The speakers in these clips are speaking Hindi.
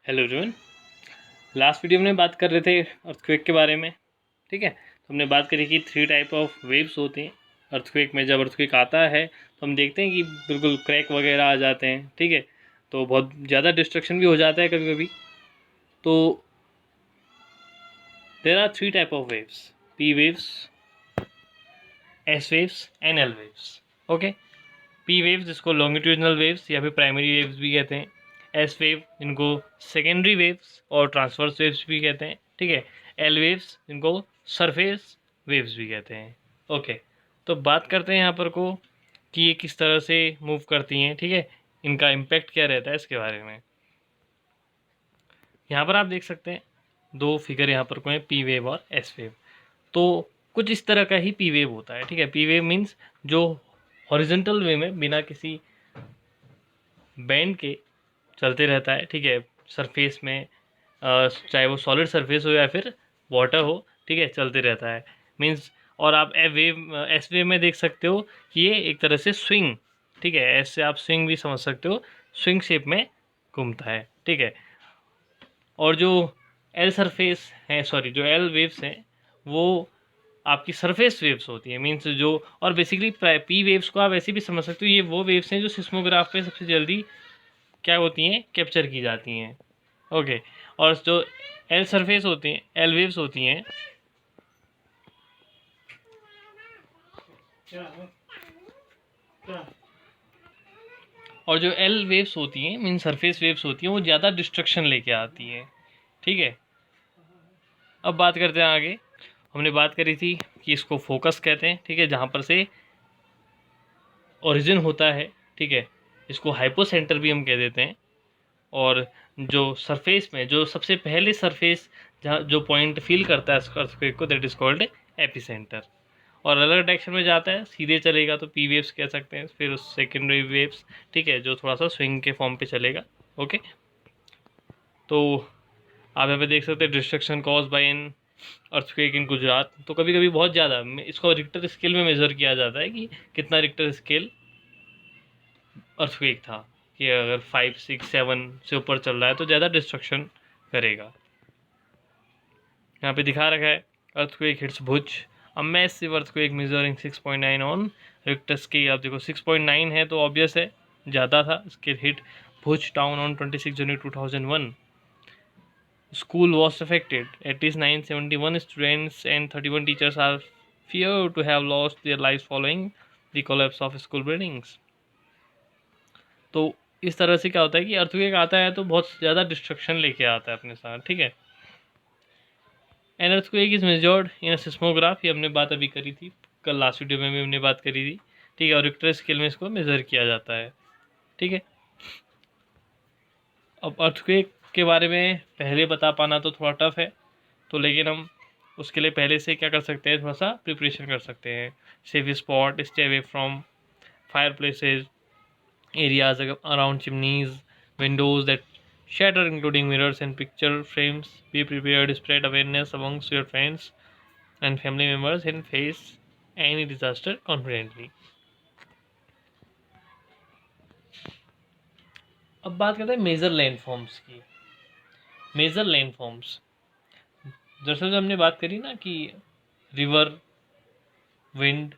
Hello everyone. लास्ट वीडियो में बात कर रहे थे अर्थक्वेक के बारे में। ठीक है, तो हमने बात करी कि 3 टाइप ऑफ वेव्स होते हैं अर्थक्वेक में। जब अर्थक्वेक आता है तो हम देखते हैं कि बिल्कुल क्रैक वगैरह आ जाते हैं। ठीक है, तो बहुत ज़्यादा डिस्ट्रक्शन भी हो जाता है कभी कभी। तो there are 3 type of waves: P waves, S waves and L waves. Okay, P waves जिसको लॉन्गिट्यूडनल वेव्स या फिर प्राइमरी वेव्स भी कहते हैं। एस वेव इनको सेकेंडरी वेव्स और ट्रांसवर्स वेव्स भी कहते हैं। ठीक है, एल वेव्स इनको सरफेस वेव्स भी कहते हैं। ओके, तो बात करते हैं यहाँ पर को कि ये किस तरह से मूव करती हैं। ठीक है, इनका इम्पैक्ट क्या रहता है इसके बारे में। यहाँ पर आप देख सकते हैं दो फिगर यहाँ पर को हैं, पी वेव और एस वेव। तो कुछ इस तरह का ही पी वेव होता है। ठीक है, पी वेव मीन्स जो हॉरिजेंटल वे में बिना किसी बैंड के चलते रहता है। ठीक है, सरफेस में चाहे वो सॉलिड सरफेस हो या फिर वाटर हो, ठीक है, चलते रहता है मीन्स। और आप एस वेव में देख सकते हो कि ये एक तरह से स्विंग, ठीक है, ऐसे आप स्विंग भी समझ सकते हो, स्विंग शेप में घूमता है। ठीक है, और जो एल सरफेस है, सॉरी, जो एल वेव्स हैं वो आपकी सरफेस वेव्स होती है मीन्स जो। और बेसिकली पी वेव्स को आप ऐसे भी समझ सकते हो, ये वो वेव्स हैं जो सिस्मोग्राफ पे सबसे जल्दी क्या होती हैं, कैप्चर की जाती हैं। ओके, और जो एल सरफेस होती हैं, एल वेव्स होती हैं, और जो एल वेव्स होती हैं मीन सरफेस वेव्स होती हैं वो ज़्यादा डिस्ट्रक्शन लेके आती हैं। ठीक है, अब बात करते हैं आगे। हमने बात करी थी कि इसको फोकस कहते हैं। ठीक है, जहाँ पर से ओरिजिन होता है। ठीक है, इसको हाइपोसेंटर भी हम कह देते हैं। और जो सरफेस में जो सबसे पहले सरफेस जहाँ जो पॉइंट फील करता है अर्थक्वेक को, दैट इज कॉल्ड एपिसेंटर। और अलग डायरेक्शन में जाता है, सीधे चलेगा तो पी वेव्स कह सकते हैं, फिर उस सेकेंडरी वेव्स, ठीक है, जो थोड़ा सा स्विंग के फॉर्म पे चलेगा। ओके, तो आप यहाँ पे देख सकते हैं destruction cause by an earthquake इन गुजरात। तो कभी कभी बहुत ज़्यादा इसको रिक्टर स्केल में मेज़र किया जाता है कि कितना रिक्टर स्केल अर्थक्वेक था, कि अगर 5, 6, 7 से ऊपर चल रहा है तो ज़्यादा डिस्ट्रक्शन करेगा। यहाँ पे दिखा रखा है earthquake hits Bhuj, a massive earthquake measuring 6.9 on Richter scale. आप देखो 6.9 है तो ऑब्वियस है ज़्यादा था। Scale hit Bhuj town on 26 January 2001। School was affected. At least 971 students and 31 teachers are feared to have lost their lives following the collapse of school buildings. तो इस तरह से क्या होता है कि अर्थक्वेक आता है तो बहुत ज़्यादा डिस्ट्रक्शन लेके आता है अपने साथ। ठीक है, an earthquake is measured in a seismograph, ये हमने बात अभी करी थी, कल लास्ट वीडियो में भी हमने बात करी थी। ठीक है, और रिक्टर स्केल में इसको मेज़र किया जाता है। ठीक है, अब अर्थक्वेक के बारे में पहले बता पाना तो थोड़ा टफ है, तो लेकिन हम उसके लिए पहले से क्या कर सकते हैं, थोड़ा सा प्रिपरेशन कर सकते हैं। Safe spot, stay away from fire places, areas around chimneys, windows that shatter, including mirrors and picture frames. Be prepared, spread awareness amongst your friends and family members, and face any disaster confidently. अब बात करते हैं मेजर लैंडफॉर्म्स की। मेजर लैंडफॉर्म्स, दरअसल जो हमने बात करी ना कि रिवर, विंड,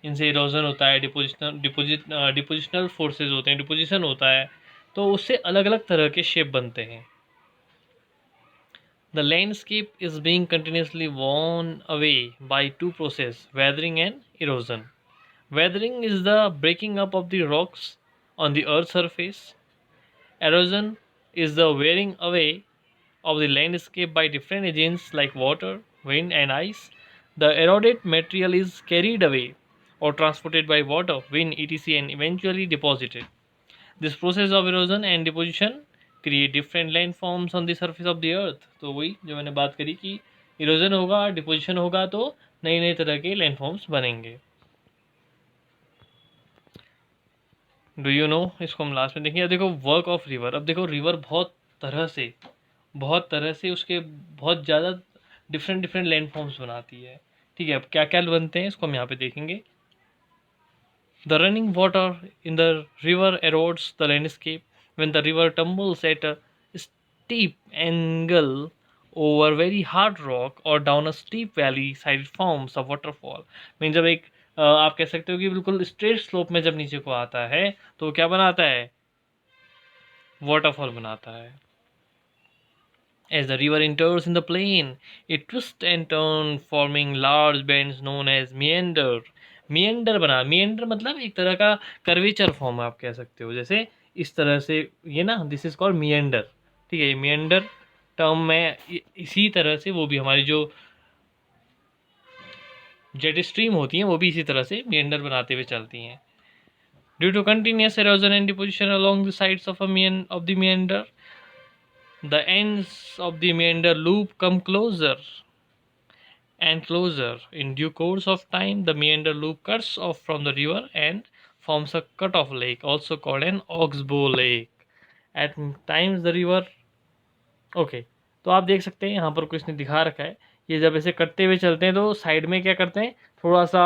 इनसे इरोजन होता है, डिपोजिशनल फोर्सेज होते हैं, डिपोजिशन होता है, तो उससे अलग अलग तरह के शेप बनते हैं। The landscape is being continuously worn away by two processes: weathering and erosion. Weathering is the breaking up of the rocks on the earth's surface. Erosion is the wearing away of the landscape by different agents like water, wind, and ice. The eroded material is carried away or transported by water, wind, etc., and eventually deposited. This process of erosion and deposition create different landforms on the surface of the earth. तो वही जो मैंने बात करी कि इरोजन होगा, डिपोजिशन होगा तो नई नई तरह के लैंडफॉर्म्स बनेंगे। डू यू नो, इसको हम लास्ट में देखेंगे। अब देखो वर्क ऑफ रिवर। अब देखो रिवर बहुत तरह से उसके बहुत ज़्यादा डिफरेंट डिफरेंट लैंडफॉर्म्स बनाती है। ठीक है, अब क्या क्या बनते हैं इसको हम यहाँ पे देखेंगे। The running water in the river erodes the landscape. When the river tumbles at a steep angle over very hard rock or down a steep valley side forms a waterfall। Mean जब एक आप कह सकते हो कि बिल्कुल स्ट्रेट स्लोप में जब नीचे को आता है तो क्या बनाता है, वाटरफॉल बनाता है। As the river enters in the plain, it twists and turns, forming large bends known as meander। meander बना, meander मतलब एक तरह का कर्वेचर फॉर्म आप कह सकते हो, जैसे इस तरह से ये ना, दिस इज कॉल्ड meander। ठीक है, ये meander टर्म में इसी तरह से वो भी हमारी जो जेट स्ट्रीम होती हैं वो भी इसी तरह से meander बनाते हुए चलती हैं। Due to continuous erosion and deposition along the sides of the meander, the ends of the meander loop come closer and closer. In due course of time, the meander loop cuts off from the river and forms a cut-off lake, also called an oxbow lake. At times, the river okay तो आप देख सकते हैं यहाँ पर कुछ ने दिखा रखा है, ये जब ऐसे कटते हुए चलते हैं तो साइड में क्या करते हैं, थोड़ा सा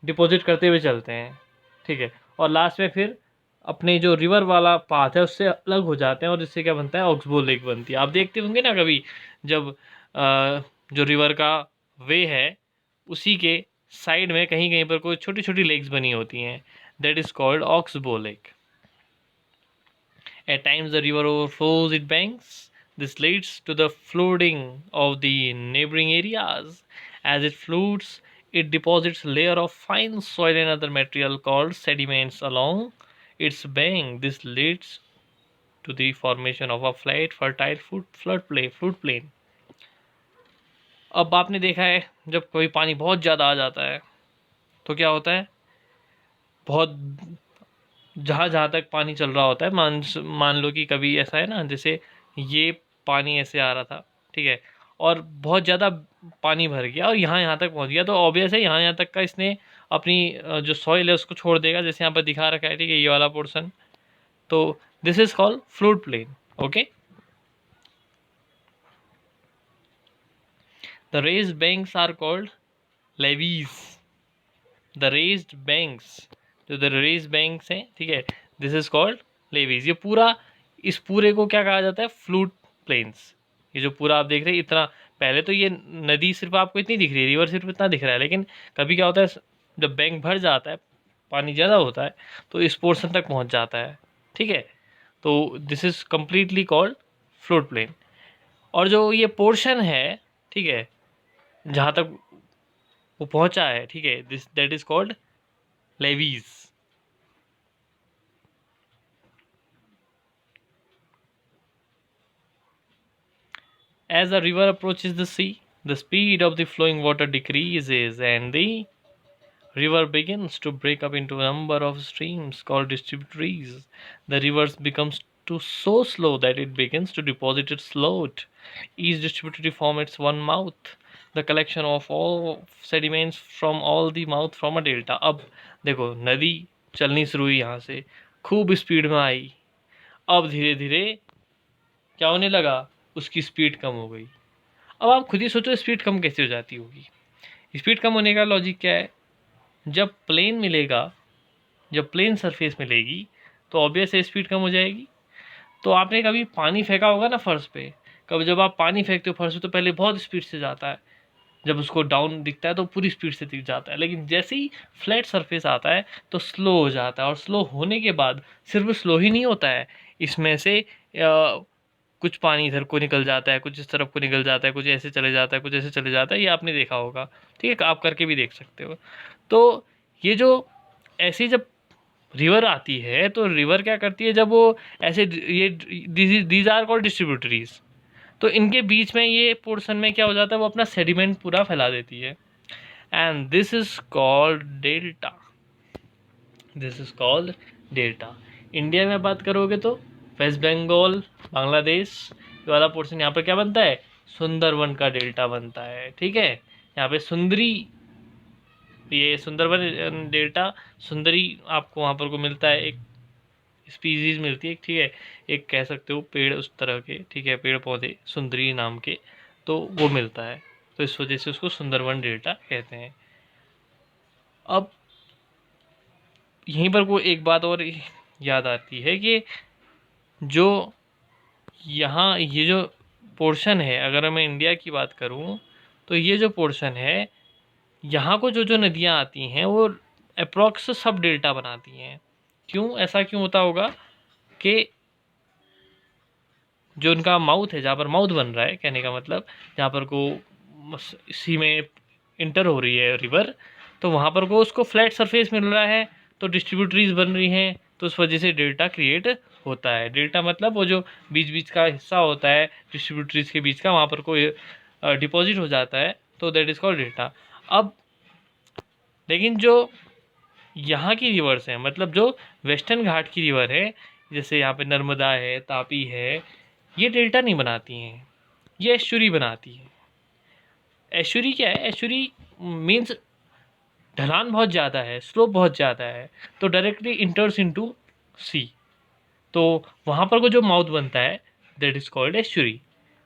डिपॉजिट करते हुए चलते हैं। ठीक है, और लास्ट में फिर अपने जो रिवर वाला पाथ है उससे अलग हो जाते हैं और इससे क्या बनता है, ऑक्सबो लेक बनती है। आप देखते होंगे ना कभी जब जो रिवर का वे है उसी के साइड में कहीं कहीं पर कोई छोटी छोटी लेक्स बनी होती हैं, that is called oxbow lake. At times the river overflows its banks. This leads to the flooding of the neighboring areas. As it floods, it deposits layer of fine soil and other material called sediments along its bank. This leads to the formation of a flat, fertile flood plain। अब आपने देखा है जब कोई पानी बहुत ज़्यादा आ जाता है तो क्या होता है, बहुत जहाँ जहाँ तक पानी चल रहा होता है, मान लो कि कभी ऐसा है ना, जैसे ये पानी ऐसे आ रहा था, ठीक है, और बहुत ज़्यादा पानी भर गया और यहाँ यहाँ तक पहुँच गया, तो ऑब्वियस है यहाँ यहाँ तक का इसने अपनी जो सॉइल है उसको छोड़ देगा, जैसे यहाँ पर दिखा रखा है, ठीक है, ये वाला पोर्शन। तो this is called flood plain. Okay, the raised banks are called levees. The raised banks, जो द रेज्ड बैंक्स हैं, ठीक है, दिस इज कॉल्ड लेवीज। ये पूरा, इस पूरे को क्या कहा जाता है, फ्लूड प्लेन्स। ये जो पूरा आप देख रहे हैं, इतना पहले तो ये नदी सिर्फ आपको इतनी दिख रही है, रिवर सिर्फ इतना दिख रहा है, लेकिन कभी क्या होता है जब बैंक भर जाता है, पानी ज़्यादा होता है तो इस पोर्शन तक पहुंच जाता है। ठीक है, तो this is completely called flood plain. और जो ये पोर्शन है, ठीक है, जहाँ तक वो पहुंचा है, ठीक है, this that is called levies. As the river approaches the sea, the speed of the flowing water decreases and the river begins to break up into a number of streams called distributaries. The river becomes so slow that it begins to deposit its load. Each distributary forms its one mouth, the collection of all sediments from all the mouth from a delta। अब देखो नदी चलनी शुरू हुई, यहाँ से खूब स्पीड में आई, अब धीरे धीरे क्या होने लगा, उसकी स्पीड कम हो गई। अब आप खुद ही सोचो स्पीड कम कैसे हो जाती होगी। स्पीड कम होने का लॉजिक क्या है, जब प्लेन मिलेगा, जब प्लेन सरफेस मिलेगी तो ऑब्वियस है स्पीड कम हो जाएगी। तो आपने कभी पानी फेंका होगा ना फर्श पे, कभी जब आप पानी फेंकते हो फर्श पे तो पहले बहुत स्पीड से जाता है, जब उसको डाउन दिखता है तो पूरी स्पीड से दिख जाता है, लेकिन जैसे ही फ्लैट सरफेस आता है तो स्लो हो जाता है। और स्लो होने के बाद सिर्फ स्लो ही नहीं होता है, इसमें से कुछ पानी इधर को निकल जाता है, कुछ इस तरफ को निकल जाता है, कुछ ऐसे चले जाता है, कुछ ऐसे चले जाता है, ये आपने देखा होगा। ठीक है, आप करके भी देख सकते हो। तो ये जो ऐसी जब रिवर आती है तो रिवर क्या करती है, जब वो ऐसे ये दीज आर कॉल्ड डिस्ट्रीब्यूटरीज, तो इनके बीच में ये पोर्शन में क्या हो जाता है, वो अपना सेडिमेंट पूरा फैला देती है, and this is called delta. This is called delta. India में बात करोगे तो वेस्ट बंगाल, बांग्लादेश वाला पोर्शन, यहाँ पर क्या बनता है, सुंदरवन का डेल्टा बनता है। ठीक है, यहाँ पे सुंदरी, ये सुंदरवन डेल्टा, सुंदरी आपको वहाँ पर को मिलता है, एक स्पीसीज मिलती है, ठीक है, एक कह सकते हो पेड़ उस तरह के, ठीक है, पेड़ पौधे सुंदरी नाम के, तो वो मिलता है, तो इस वजह से उसको सुंदरवन डेल्टा कहते हैं। अब यहीं पर को एक बात और याद आती है कि जो यहाँ ये जो पोर्शन है, अगर मैं इंडिया की बात करूँ तो ये जो पोर्शन है, यहाँ को जो जो नदियाँ आती हैं वो अप्रॉक्स सब डेल्टा बनाती हैं। क्यों ऐसा क्यों होता होगा कि जो उनका माउथ है, जहाँ पर माउथ बन रहा है, कहने का मतलब जहाँ पर को सी में इंटर हो रही है रिवर, तो वहाँ पर को उसको फ्लैट सरफेस मिल रहा है, तो डिस्ट्रीब्यूटरीज बन रही हैं, तो उस वजह से डेल्टा क्रिएट होता है। डेल्टा मतलब वो जो बीच बीच का हिस्सा होता है डिस्ट्रीब्यूटरीज के बीच का, वहाँ पर कोई डिपॉजिट हो जाता है, तो दैट इज़ कॉल्ड डेल्टा। अब लेकिन जो यहाँ की रिवर्स है, मतलब जो वेस्टर्न घाट की रिवर है, जैसे यहाँ पे नर्मदा है, तापी है, ये डेल्टा नहीं बनाती हैं, ये एस्चुरी बनाती है। एस्चुरी क्या है? एस्चुरी मीन्स ढलान बहुत ज़्यादा है, स्लोप बहुत ज़्यादा है, तो डायरेक्टली इंटर्स इनटू सी, तो वहाँ पर को जो माउथ बनता है दैट इज़ कॉल्ड एस्चुरी,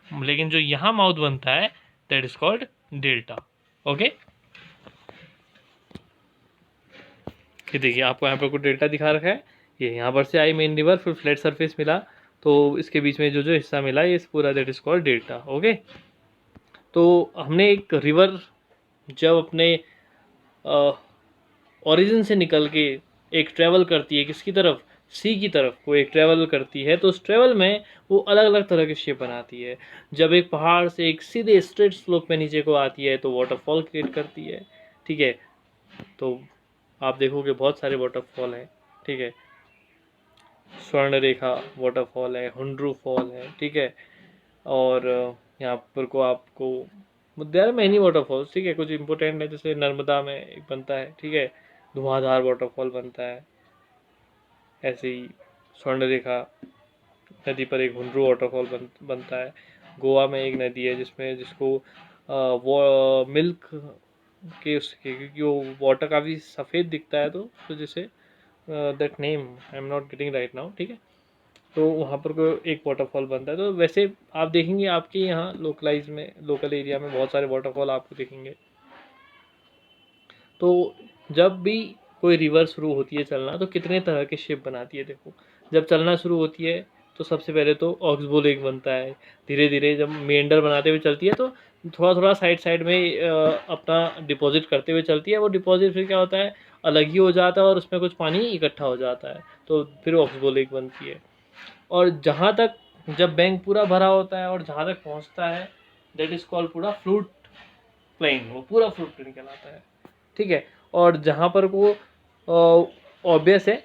लेकिन जो यहाँ माउथ बनता है that is called delta. Okay, ये देखिए आपको यहाँ पर कुछ डेल्टा दिखा रखा है, ये यहाँ पर से आई मेन रिवर, फिर फ्लैट सरफेस मिला, तो इसके बीच में जो जो हिस्सा मिला ये पूरा that is called delta. Okay, तो हमने एक रिवर जब अपने ओरिजिन से निकल के एक ट्रैवल करती है किसकी तरफ, सी की तरफ को एक ट्रैवल करती है, तो उस ट्रैवल में वो अलग अलग तरह के शेप बनाती है। जब एक पहाड़ से एक सीधे स्ट्रेट स्लोप पे नीचे को आती है तो वाटरफॉल क्रिएट करती है। ठीक है, तो आप देखोगे बहुत सारे वाटरफॉल हैं। ठीक है, स्वर्ण रेखा वाटरफॉल है, हुंड्रू फॉल है। ठीक है, और यहाँ पर को आपको देयर आर मैनी वाटरफॉल्स। ठीक है, कुछ इंपॉर्टेंट है, जैसे नर्मदा में एक बनता है, ठीक है, धुआंधार वाटरफॉल बनता है। ऐसे ही स्वर्ण रेखा नदी पर एक हुंड्रू वाटरफॉल बनता है। गोवा में एक नदी है जिसमें जिसको वो मिल्क के उसके, क्योंकि वो वाटर काफ़ी सफ़ेद दिखता है, तो जैसे that name I am not getting right now. ठीक है, तो वहाँ पर को एक वाटरफॉल बनता है। तो वैसे आप देखेंगे आपके यहाँ लोकलाइज में, लोकल एरिया में बहुत सारे वाटरफॉल आपको दिखेंगे। तो जब भी कोई रिवर शुरू होती है चलना, तो कितने तरह के शेप बनाती है। देखो, जब चलना शुरू होती है तो सबसे पहले तो ऑक्सबो लेक बनता है। धीरे धीरे जब मेंढर बनाते हुए चलती है तो थोड़ा थोड़ा साइड साइड में अपना डिपॉजिट करते हुए चलती है। वो डिपॉजिट फिर क्या होता है, अलग ही हो जाता है और उसमें कुछ पानी इकट्ठा हो जाता है, तो फिर ऑक्सबो लेक बनती है। और जहाँ तक जब बैंक पूरा भरा होता है और जहाँ तक पहुँचता है दैट इज़ कॉल्ड पूरा फ्लूट प्लेन, वो पूरा फ्लूट प्लेन कहलाता है। ठीक है, और जहाँ पर वो ऑब्वियस है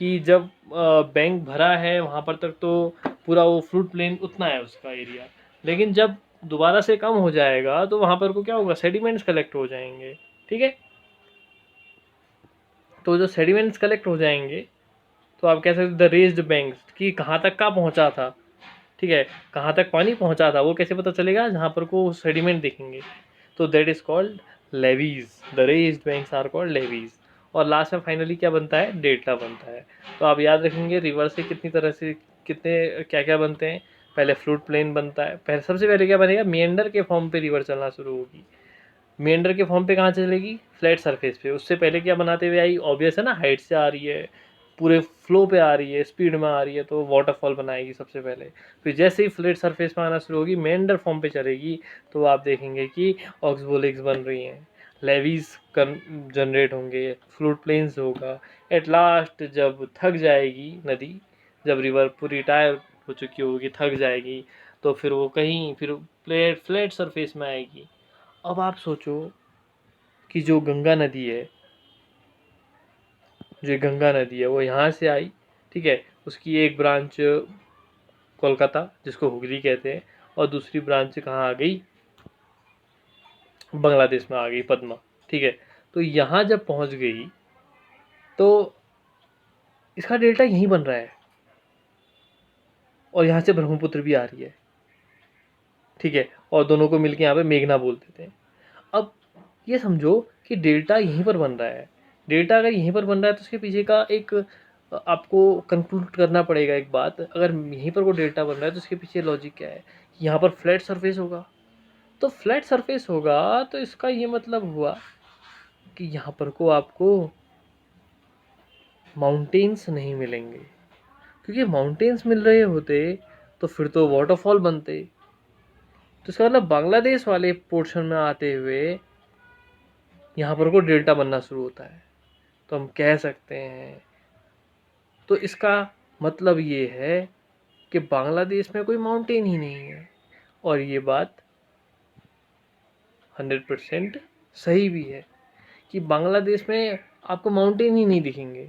कि जब बैंक भरा है वहाँ पर तक तो पूरा वो फ्लूट प्लेन उतना है उसका एरिया, लेकिन जब दोबारा से कम हो जाएगा तो वहाँ पर को क्या होगा, सेडिमेंट्स कलेक्ट हो जाएंगे। ठीक है, तो जो सेडिमेंट्स कलेक्ट हो जाएंगे तो आप कह सकते द रेज्ड बैंक्स कि कहाँ तक का पहुँचा था। ठीक है, कहाँ तक पानी पहुँचा था वो कैसे पता चलेगा, जहाँ पर को सेडिमेंट दिखेंगे, तो that is called levees. The raised banks are called levees. और लास्ट में फाइनली क्या बनता है, डेल्टा बनता है। तो आप याद रखेंगे रिवर से कितनी तरह से कितने क्या क्या बनते हैं। पहले फ्लूट प्लेन बनता है, पहले सबसे पहले क्या बनेगा, मेंढर के फॉर्म पे रिवर चलना शुरू होगी। मेंढर के फॉर्म पे कहाँ चलेगी, फ्लैट सरफेस पे। उससे पहले क्या बनाते हुए आई, ऑब्वियस है ना, हाइट से आ रही है, पूरे फ्लो पे आ रही है, स्पीड में आ रही है, तो वाटरफॉल बनाएगी सबसे पहले। फिर जैसे ही फ्लैट सरफेस में आना शुरू होगी, मेंढर फॉर्म पे चलेगी, तो आप देखेंगे कि ऑक्सबो लेक्स बन रही हैं, लेवीज जनरेट होंगे, फ्लूट प्लेन्स होगा। एट लास्ट जब थक जाएगी नदी, जब रिवर पूरी टायर हो चुकी होगी, थक जाएगी, तो फिर वो कहीं फिर फ्लैट सरफेस में आएगी। अब आप सोचो कि जो गंगा नदी है, जो गंगा नदी है वो यहाँ से आई। ठीक है, उसकी एक ब्रांच कोलकाता जिसको हुगली कहते हैं, और दूसरी ब्रांच कहाँ आ गई, बांग्लादेश में आ गई, पद्मा। ठीक है, तो यहाँ जब पहुँच गई तो इसका डेल्टा यहीं बन रहा है, और यहाँ से ब्रह्मपुत्र भी आ रही है। ठीक है, और दोनों को मिलके यहाँ पे मेघना बोल देते हैं। अब ये समझो कि डेल्टा यहीं पर बन रहा है। डेल्टा अगर यहीं पर बन रहा है तो उसके पीछे का एक आपको कंक्लूड करना पड़ेगा एक बात, अगर यहीं पर वो डेल्टा बन रहा है तो उसके पीछे लॉजिक क्या है, यहाँ पर फ्लैट सरफेस होगा। तो फ्लैट सरफेस होगा तो इसका ये मतलब हुआ कि यहाँ पर को आपको माउंटेन्स नहीं मिलेंगे, क्योंकि माउंटेन्स मिल रहे होते तो फिर तो वाटरफॉल बनते। तो इसका मतलब बांग्लादेश वाले पोर्शन में आते हुए यहाँ पर को डेल्टा बनना शुरू होता है, तो हम कह सकते हैं, तो इसका मतलब ये है कि बांग्लादेश में कोई माउंटेन ही नहीं है। और ये बात 100% सही भी है कि बांग्लादेश में आपको माउंटेन ही नहीं दिखेंगे।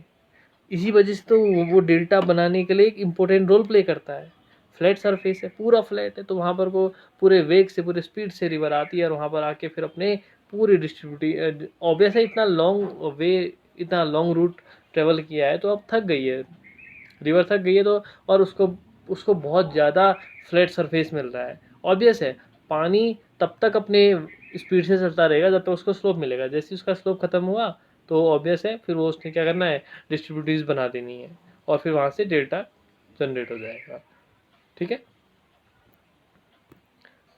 इसी वजह से तो वो डेल्टा बनाने के लिए एक इम्पोर्टेंट रोल प्ले करता है। फ्लैट सरफेस है, पूरा फ्लैट है, तो वहाँ पर वो पूरे वेग से, पूरे स्पीड से रिवर आती है और वहाँ पर आके फिर अपने पूरे डिस्ट्रीब्यूट, ऑब्वियस है इतना लॉन्ग वे, इतना लॉन्ग रूट ट्रेवल किया है तो अब थक गई है, रिवर थक गई है, तो और उसको उसको बहुत ज़्यादा फ्लैट सरफेस मिल रहा है। ऑब्वियस है पानी तब तक अपने स्पीड से चलता रहेगा जब तक उसको स्लोप मिलेगा। जैसे उसका स्लोप खत्म हुआ तो ऑब्वियस है फिर वो उसने क्या करना है, डिस्ट्रीब्यूटिव्स बना देनी है और फिर वहाँ से डेल्टा जनरेट हो जाएगा। ठीक है,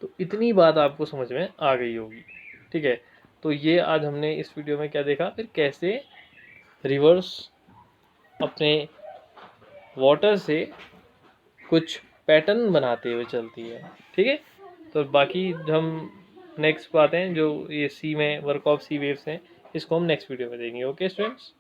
तो इतनी बात आपको समझ में आ गई होगी। ठीक है, तो ये आज हमने इस वीडियो में क्या देखा, फिर कैसे रिवर्स अपने वाटर से कुछ पैटर्न बनाते हुए चलती है। ठीक है, तो बाकी हम नेक्स्ट बातें जो ये सी में वर्क ऑफ सी वेव्स हैं, इसको हम नेक्स्ट वीडियो में देंगे। Okay students.